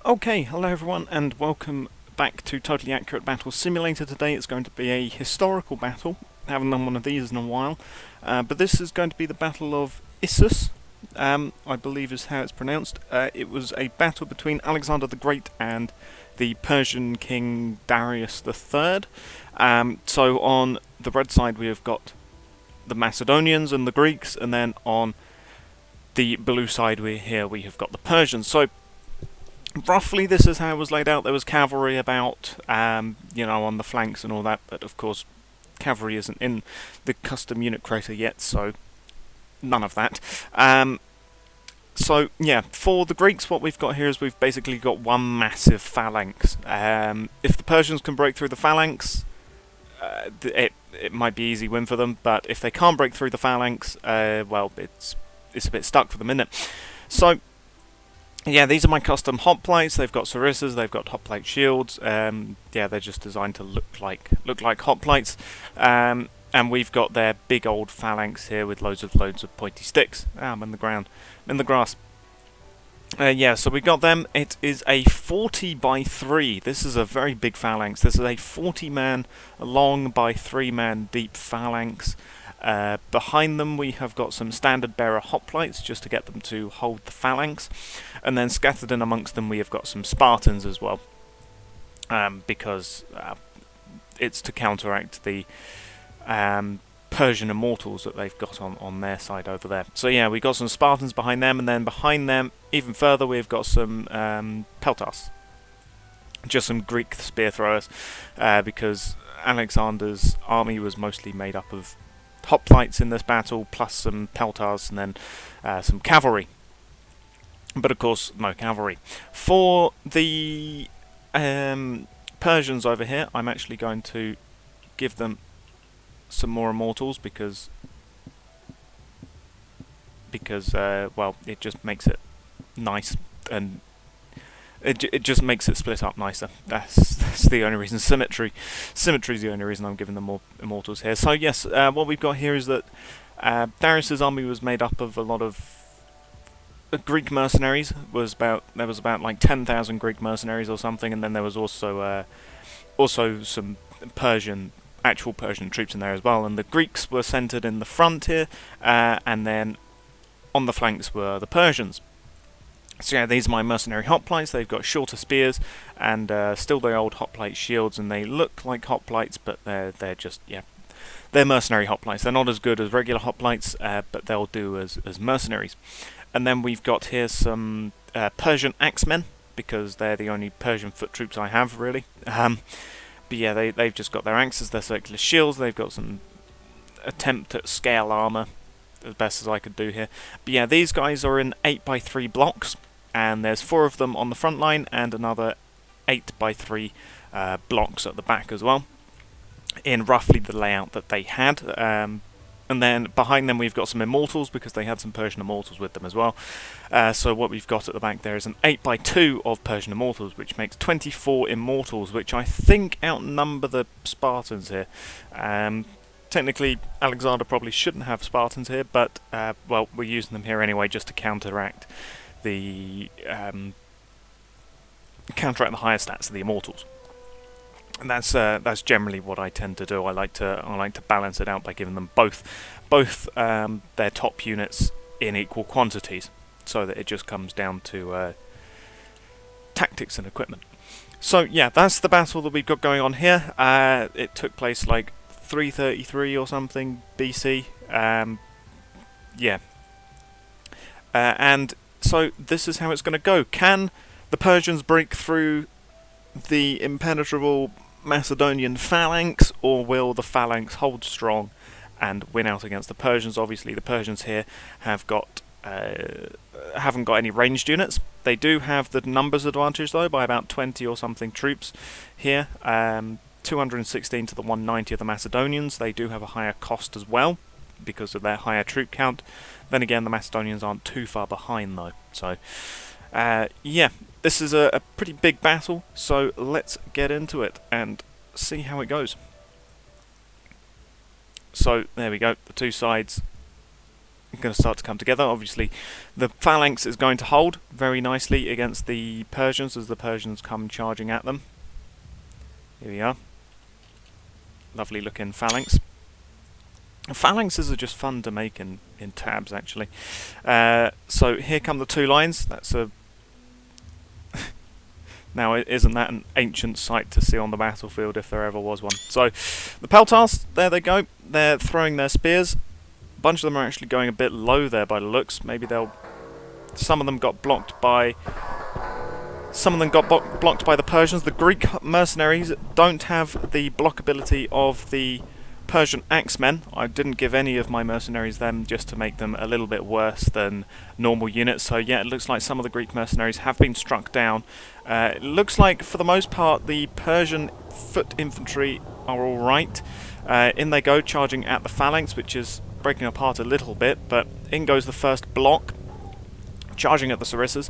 Okay, hello everyone and welcome back to Totally Accurate Battle Simulator. Today it's going to be a historical battle. I haven't done one of these in a while, but this is going to be the Battle of Issus, I believe is how it's pronounced. It was a battle between Alexander the Great and the Persian king Darius III. So on the red side we have got the Macedonians and the Greeks, and then on the blue side we have got the Persians. So roughly this is how it was laid out. There was cavalry about, on the flanks and all that, but of course cavalry isn't in the custom unit creator yet, so none of that. So yeah, for the Greeks what we've got here is we've basically got one massive phalanx. If the Persians can break through the phalanx, it might be easy win for them, but if they can't break through the phalanx, well, it's a bit stuck for them, isn't it? So yeah, these are my custom hoplites. They've got sarissas, they've got hoplite shields. Yeah, they're just designed to look like hoplites. And we've got their big old phalanx here with loads of pointy sticks. I'm in the ground, I'm in the grass. Yeah, so we got them. It is a 40 by 3. This is a very big phalanx. This is a 40-man long by 3-man deep phalanx. Behind them we have got some standard bearer hoplites just to get them to hold the phalanx, and then scattered in amongst them we have got some Spartans as well, because it's to counteract the Persian Immortals that they've got on their side over there. So yeah, we got some Spartans behind them, and then behind them even further we've got some peltas, just some Greek spear throwers, because Alexander's army was mostly made up of hoplites in this battle, plus some peltas, and then some cavalry. But of course, no cavalry. For the Persians over here, I'm actually going to give them some more Immortals because well, it just makes it nice, and it just makes it split up nicer. That's the only reason. Symmetry is the only reason I'm giving them more Immortals here. So yes, what we've got here is that Darius's army was made up of a lot of Greek mercenaries. There was about like 10,000 Greek mercenaries or something, and then there was also some actual Persian troops in there as well. And the Greeks were centered in the front here, and then on the flanks were the Persians. So yeah, these are my mercenary hoplites. They've got shorter spears and still the old hoplite shields, and they look like hoplites, but they're just, yeah, they're mercenary hoplites. They're not as good as regular hoplites, but they'll do as mercenaries. And then we've got here some Persian axemen, because they're the only Persian foot troops I have, really. But yeah, they've just got their axes, their circular shields. They've got some attempt at scale armor, as best as I could do here. But yeah, these guys are in 8 by 3 blocks, and there's 4 of them on the front line and another 8 by 3 blocks at the back as well, in roughly the layout that they had. And then behind them we've got some Immortals, because they had some Persian Immortals with them as well. So what we've got at the back there is an 8 by 2 of Persian Immortals, which makes 24 Immortals, which I think outnumber the Spartans here. Technically, Alexander probably shouldn't have Spartans here, but well, we're using them here anyway just to counteract the higher stats of the Immortals. And that's generally what I tend to do. I like to balance it out by giving them both their top units in equal quantities, so that it just comes down to tactics and equipment. So yeah, that's the battle that we've got going on here. It took place like 333 or something BC. Yeah. And so this is how it's going to go. Can the Persians break through the impenetrable Macedonian phalanx, or will the phalanx hold strong and win out against the Persians? Obviously, the Persians here haven't got any ranged units. They do have the numbers advantage though, by about 20 or something troops here. 216 to the 190 of the Macedonians. They do have a higher cost as well, because of their higher troop count. Then again, the Macedonians aren't too far behind though. So yeah, this is a pretty big battle, so let's get into it and see how it goes. So there we go, the two sides going to start to come together. Obviously, the phalanx is going to hold very nicely against the Persians as the Persians come charging at them. Here we are. Lovely looking phalanx. Phalanxes are just fun to make in tabs, actually. So here come the two lines. That's a now, isn't that an ancient sight to see on the battlefield if there ever was one? So the Peltars, there they go. They're throwing their spears. A bunch of them are actually going a bit low there by the looks. Maybe they'll. Some of them got blocked by. Some of them got blocked by the Persians. The Greek mercenaries don't have the blockability of the Persian axemen. I didn't give any of my mercenaries them just to make them a little bit worse than normal units. So yeah, it looks like some of the Greek mercenaries have been struck down. It looks like for the most part the Persian foot infantry are alright. In they go, charging at the phalanx, which is breaking apart a little bit, but in goes the first block, charging at the sarissas.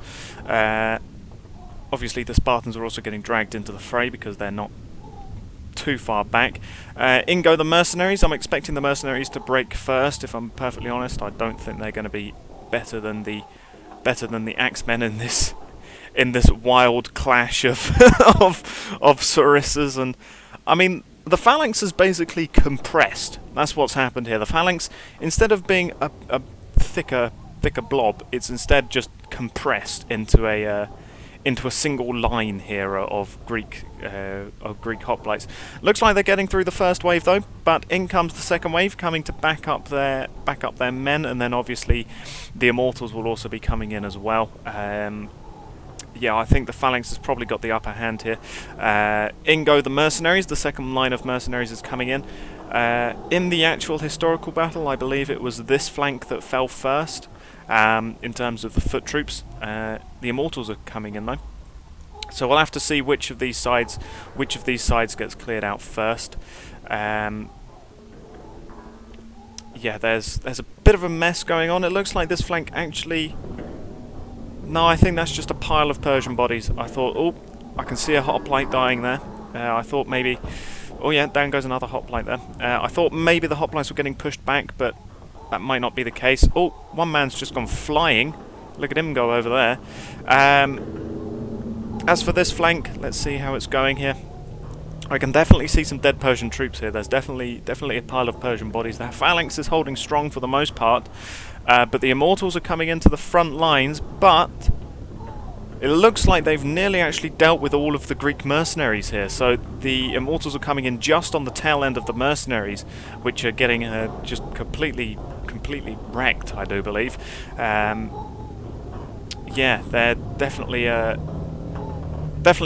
Obviously the Spartans are also getting dragged into the fray because they're not too far back. In go the mercenaries. I'm expecting the mercenaries to break first, if I'm perfectly honest. I don't think they're going to be better than the axemen in this wild clash of of sarissas. And I mean, the phalanx is basically compressed. That's what's happened here. The phalanx, instead of being a thicker blob, it's instead just compressed into a single line here of Greek hoplites. Looks like they're getting through the first wave though, but in comes the second wave, coming to back up their men, and then obviously the Immortals will also be coming in as well. Yeah, I think the phalanx has probably got the upper hand here. In go the mercenaries. The second line of mercenaries is coming in. In the actual historical battle, I believe it was this flank that fell first. In terms of the foot troops, the Immortals are coming in though, so we'll have to see which of these sides gets cleared out first. Yeah, there's a bit of a mess going on. It looks like this flank actually. No, I think that's just a pile of Persian bodies. I thought, oh, I can see a hoplite dying there. I thought maybe, oh yeah, down goes another hoplite there. I thought maybe the hoplites were getting pushed back, but that might not be the case. Oh, one man's just gone flying. Look at him go over there. As for this flank, let's see how it's going here. I can definitely see some dead Persian troops here. There's definitely a pile of Persian bodies. The phalanx is holding strong for the most part, but the Immortals are coming into the front lines, but it looks like they've nearly actually dealt with all of the Greek mercenaries here. So the Immortals are coming in just on the tail end of the mercenaries, which are getting just completely wrecked, I do believe. Yeah, they're definitely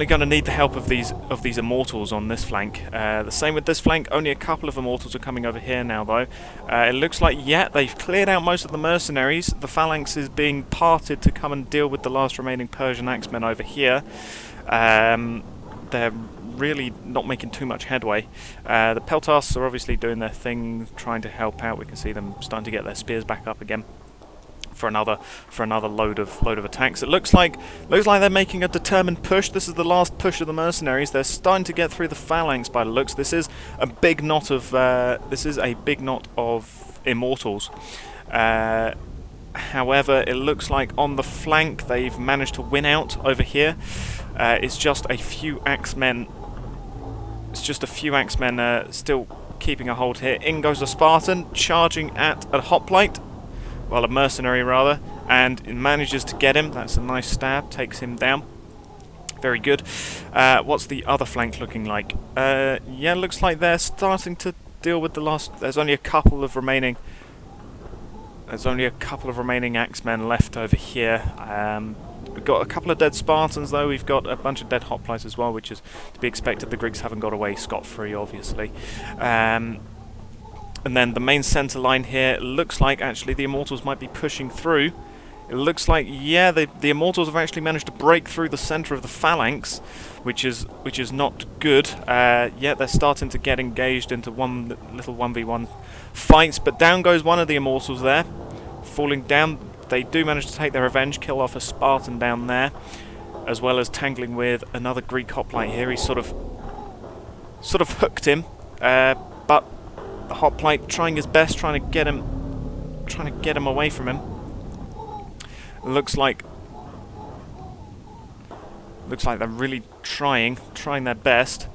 going to need the help of these Immortals on this flank. The same with this flank. Only a couple of Immortals are coming over here now, though. It looks like, yeah, they've cleared out most of the mercenaries. The phalanx is being parted to come and deal with the last remaining Persian axemen over here. They're really not making too much headway. The Peltars are obviously doing their thing, trying to help out. We can see them starting to get their spears back up again for another load of attacks. It looks like they're making a determined push. This is the last push of the mercenaries. They're starting to get through the phalanx by the looks. This is a big knot of Immortals. However, it looks like on the flank they've managed to win out over here. It's just a few axemen. Still keeping a hold here. In goes a Spartan, charging at a hoplite. Well, a mercenary rather, and it manages to get him. That's a nice stab, takes him down. Very good. What's the other flank looking like? Yeah, looks like they're starting to deal with the last. There's only a couple of remaining axemen left over here. We've got a couple of dead Spartans though. We've got a bunch of dead hoplites as well, which is to be expected. The Greeks haven't got away scot-free, obviously. And then the main centre line here, looks like actually the Immortals might be pushing through. It looks like, yeah, the Immortals have actually managed to break through the centre of the phalanx, which is not good. Yeah, they're starting to get engaged into one little 1v1 fights, but down goes one of the Immortals there, falling down. They do manage to take their revenge, kill off a Spartan down there, as well as tangling with another Greek hoplite here. He sort of hooked him, but the hoplite trying his best, trying to get him trying to get him away from him. Looks like they're really trying their best.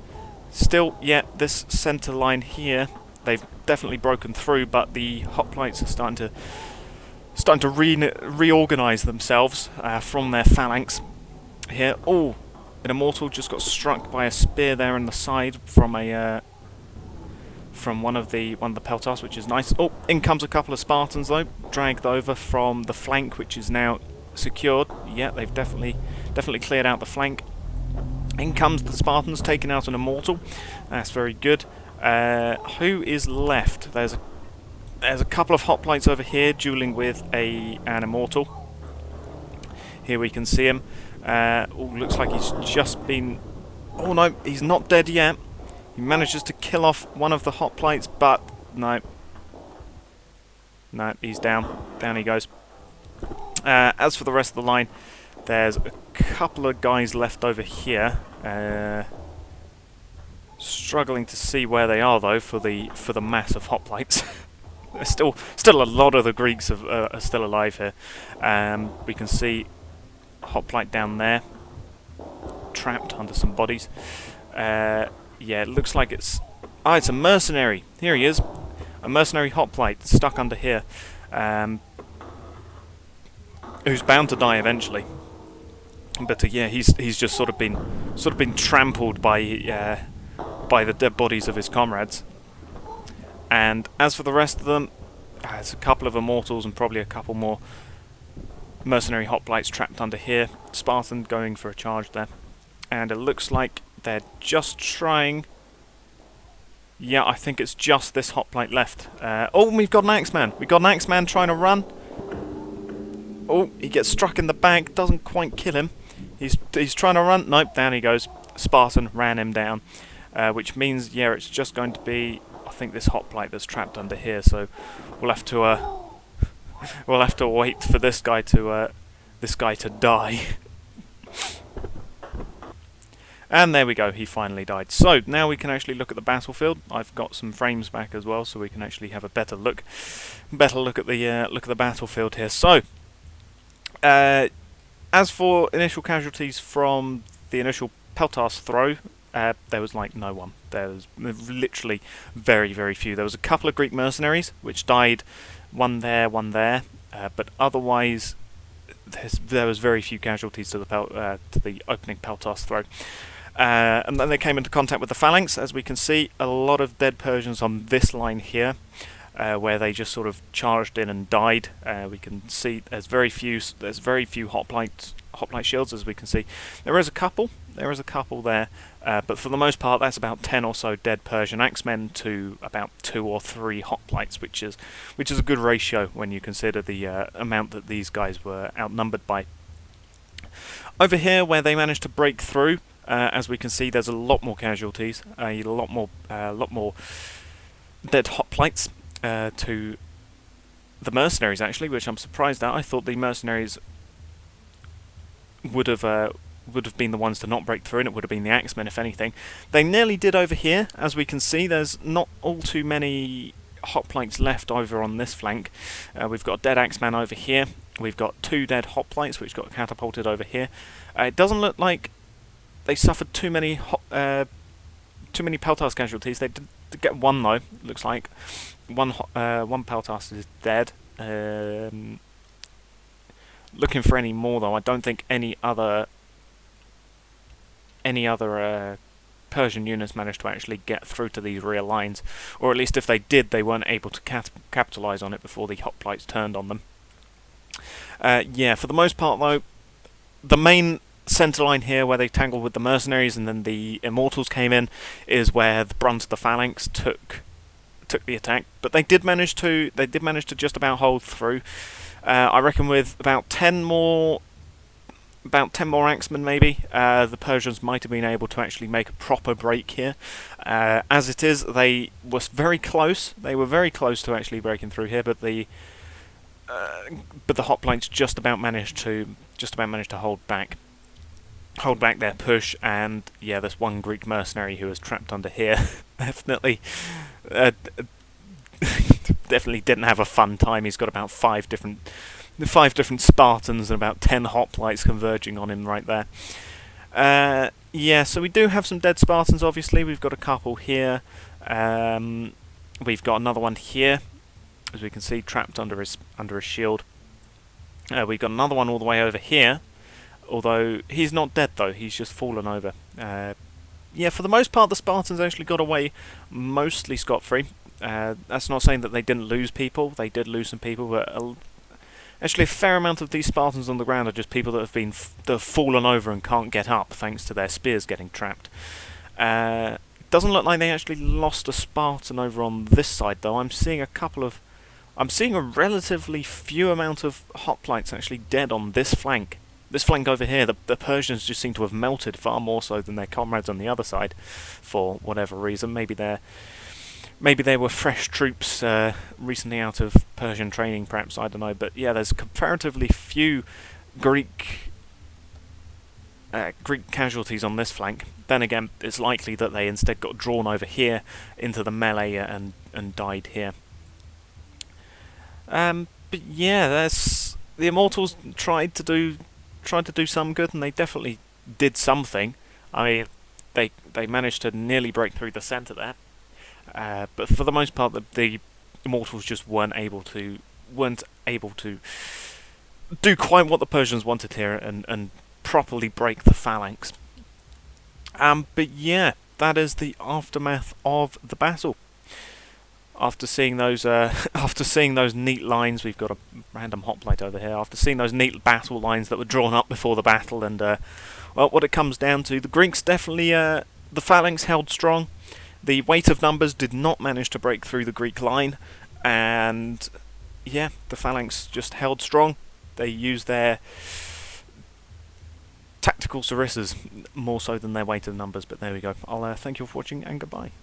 Still, yeah, this centre line here, they've definitely broken through, but the hoplites are starting to reorganise themselves from their phalanx here. Oh, an Immortal just got struck by a spear there in the side from one of the peltasts, which is nice. Oh, in comes a couple of Spartans though, dragged over from the flank, which is now secured. Yeah, they've definitely cleared out the flank. In comes the Spartans, taking out an Immortal. That's very good. Who is left? There's a couple of hoplites over here dueling with an Immortal. Here we can see him. Oh, looks like he's just been... Oh no, he's not dead yet. He manages to kill off one of the hoplites, but no. No, he's down. Down he goes. As for the rest of the line, there's a couple of guys left over here. Struggling to see where they are though for the mass of hoplites. There's still a lot of the Greeks are still alive here. We can see a hoplite down there, trapped under some bodies. Yeah, it looks like it's a mercenary. Here he is, a mercenary hoplite stuck under here, who's bound to die eventually. But yeah, he's just sort of been trampled by the dead bodies of his comrades. And as for the rest of them, there's a couple of Immortals and probably a couple more mercenary hoplites trapped under here. Spartan going for a charge there, and it looks like they're just trying. Yeah, I think it's just this hoplite left. Oh, we've got an Axeman. We've got an Axeman trying to run. Oh, he gets struck in the back. Doesn't quite kill him. He's trying to run. Nope, down he goes. Spartan ran him down, which means yeah, it's just going to be, I think, this hoplite that's trapped under here. So we'll have to wait for this guy to die. And there we go, he finally died. So now we can actually look at the battlefield. I've got some frames back as well, so we can actually have a better look at the battlefield here. So as for initial casualties from the initial peltast throw, there was like no one. There was literally very, very few. There was a couple of Greek mercenaries which died, one there, but otherwise there was very few casualties to the opening peltast throw. And then they came into contact with the phalanx. As we can see, a lot of dead Persians on this line here, where they just sort of charged in and died. We can see there's very few hoplite shields, as we can see. There is a couple there, but for the most part, that's about 10 or so dead Persian axemen to about 2 or 3 hoplites, which is a good ratio when you consider the amount that these guys were outnumbered by. Over here, where they managed to break through, as we can see, there's a lot more casualties, a lot more dead hoplites to the mercenaries, actually, which I'm surprised at. I thought the mercenaries would have been the ones to not break through, and it would have been the axemen, if anything. They nearly did over here. As we can see, there's not all too many hoplites left over on this flank. We've got a dead axeman over here. We've got 2 dead hoplites which got catapulted over here. It doesn't look like they suffered too many peltast casualties. They did get one though. Looks like one peltast is dead. Looking for any more though. I don't think any other Persian units managed to actually get through to these rear lines, or at least if they did, they weren't able to capitalize on it before the hoplites turned on them. Yeah, for the most part though, the main centre line here, where they tangled with the mercenaries and then the Immortals came in, is where the brunt of the phalanx took the attack. But they did manage to just about hold through. I reckon with about 10 more axemen maybe, the Persians might have been able to actually make a proper break here. As it is, they were very close. They were very close to actually breaking through here, but the hoplites just about managed to hold back their push. And yeah, this one Greek mercenary who was trapped under here definitely definitely didn't have a fun time. He's got about five different Spartans and about 10 hoplites converging on him right there. Yeah, so we do have some dead Spartans. Obviously, we've got a couple here. We've got another one here, as we can see, trapped under his shield. We've got another one all the way over here, although he's not dead though, he's just fallen over. Yeah, for the most part the Spartans actually got away mostly scot-free. That's not saying that they didn't lose people, they did lose some people, but actually a fair amount of these Spartans on the ground are just people that have fallen over and can't get up thanks to their spears getting trapped. Doesn't look like they actually lost a Spartan over on this side though. I'm seeing a relatively few amount of hoplites actually dead on this flank. This flank over here, the Persians just seem to have melted far more so than their comrades on the other side, for whatever reason. Maybe they were fresh troops recently out of Persian training, perhaps, I don't know. But yeah, there's comparatively few Greek casualties on this flank. Then again, it's likely that they instead got drawn over here into the melee and died here. But yeah, the Immortals tried to do some good, and they definitely did something. I mean, they managed to nearly break through the centre there, but for the most part, the Immortals just weren't able to do quite what the Persians wanted here and properly break the phalanx. But yeah, that is the aftermath of the battle. After seeing those neat lines, we've got a random hoplite over here. After seeing those neat battle lines that were drawn up before the battle, and well, what it comes down to, the Greeks definitely, the phalanx held strong. The weight of numbers did not manage to break through the Greek line, and yeah, the phalanx just held strong. They used their tactical sarissas more so than their weight of numbers. But there we go. I'll thank you all for watching, and goodbye.